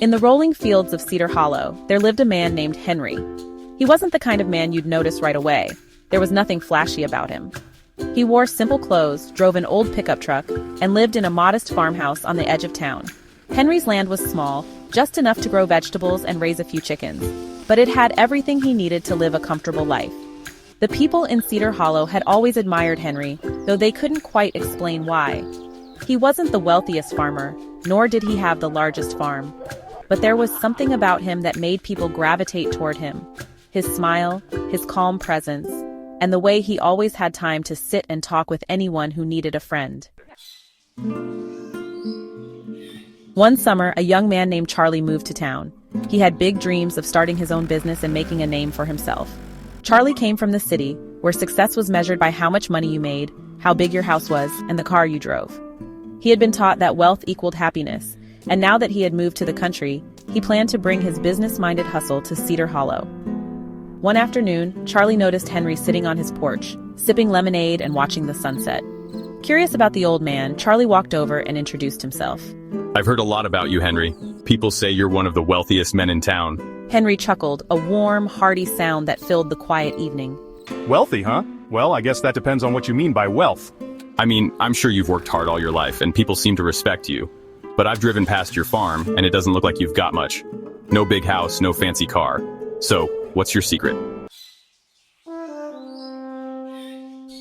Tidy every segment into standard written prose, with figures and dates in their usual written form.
In the rolling fields of Cedar Hollow, there lived a man named Henry. He wasn't the kind of man you'd notice right away. There was nothing flashy about him. He wore simple clothes, drove an old pickup truck, and lived in a modest farmhouse on the edge of town. Henry's land was small, just enough to grow vegetables and raise a few chickens, but it had everything he needed to live a comfortable life. The people in Cedar Hollow had always admired Henry, though they couldn't quite explain why. He wasn't the wealthiest farmer, nor did he have the largest farm. But there was something about him that made people gravitate toward him. His smile, his calm presence, and the way he always had time to sit and talk with anyone who needed a friend. One summer, a young man named Charlie moved to town. He had big dreams of starting his own business and making a name for himself. Charlie came from the city, where success was measured by how much money you made, how big your house was, and the car you drove. He had been taught that wealth equaled happiness, and now that he had moved to the country, he planned to bring his business-minded hustle to Cedar Hollow. One afternoon, Charlie noticed Henry sitting on his porch, sipping lemonade and watching the sunset. Curious about the old man, Charlie walked over and introduced himself. I've heard a lot about you, Henry. People say you're one of the wealthiest men in town. Henry chuckled, a warm, hearty sound that filled the quiet evening. Wealthy, huh? Well, I guess that depends on what you mean by wealth. I mean, I'm sure you've worked hard all your life, and people seem to respect you. But I've driven past your farm, and it doesn't look like you've got much. No big house, no fancy car. So, what's your secret?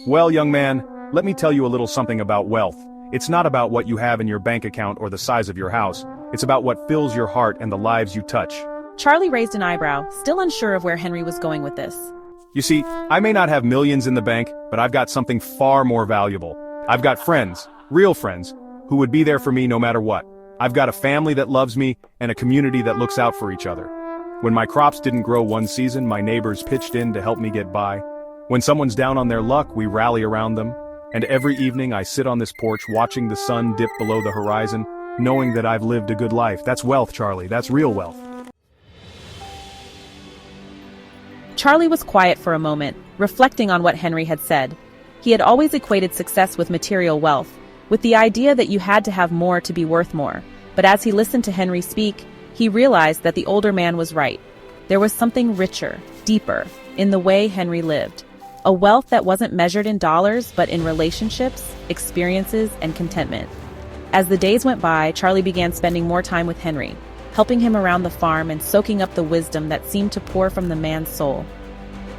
Well, young man, let me tell you a little something about wealth. It's not about what you have in your bank account or the size of your house. It's about what fills your heart and the lives you touch. Charlie raised an eyebrow, still unsure of where Henry was going with this. You see, I may not have millions in the bank, but I've got something far more valuable. I've got friends, real friends, who would be there for me no matter what. I've got a family that loves me and a community that looks out for each other. When my crops didn't grow one season, my neighbors pitched in to help me get by. When someone's down on their luck, we rally around them. And every evening I sit on this porch watching the sun dip below the horizon, knowing that I've lived a good life. That's wealth, Charlie. That's real wealth. Charlie was quiet for a moment, reflecting on what Henry had said. He had always equated success with material wealth, with the idea that you had to have more to be worth more. But as he listened to Henry speak, he realized that the older man was right. There was something richer, deeper, in the way Henry lived. A wealth that wasn't measured in dollars, but in relationships, experiences, and contentment. As the days went by, Charlie began spending more time with Henry, helping him around the farm and soaking up the wisdom that seemed to pour from the man's soul.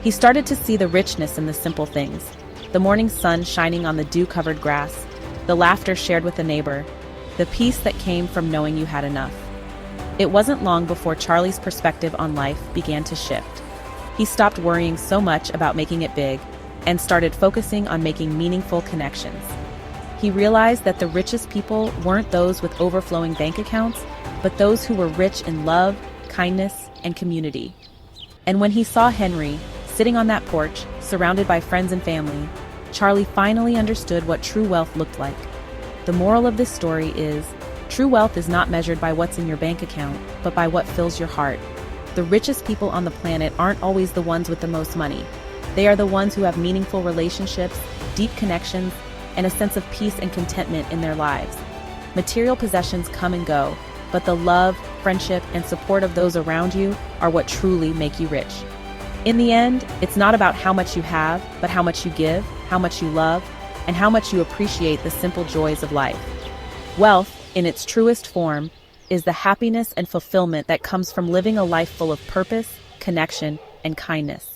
He started to see the richness in the simple things. The morning sun shining on the dew-covered grass, the laughter shared with a neighbor, the peace that came from knowing you had enough. It wasn't long before Charlie's perspective on life began to shift. He stopped worrying so much about making it big and started focusing on making meaningful connections. He realized that the richest people weren't those with overflowing bank accounts, but those who were rich in love, kindness, and community. And when he saw Henry, sitting on that porch, surrounded by friends and family, Charlie finally understood what true wealth looked like. The moral of this story is, true wealth is not measured by what's in your bank account, but by what fills your heart. The richest people on the planet aren't always the ones with the most money. They are the ones who have meaningful relationships, deep connections, and a sense of peace and contentment in their lives. Material possessions come and go, but the love, friendship, and support of those around you are what truly make you rich. In the end, it's not about how much you have, but how much you give, how much you love, and how much you appreciate the simple joys of life. Wealth, in its truest form, is the happiness and fulfillment that comes from living a life full of purpose, connection, and kindness.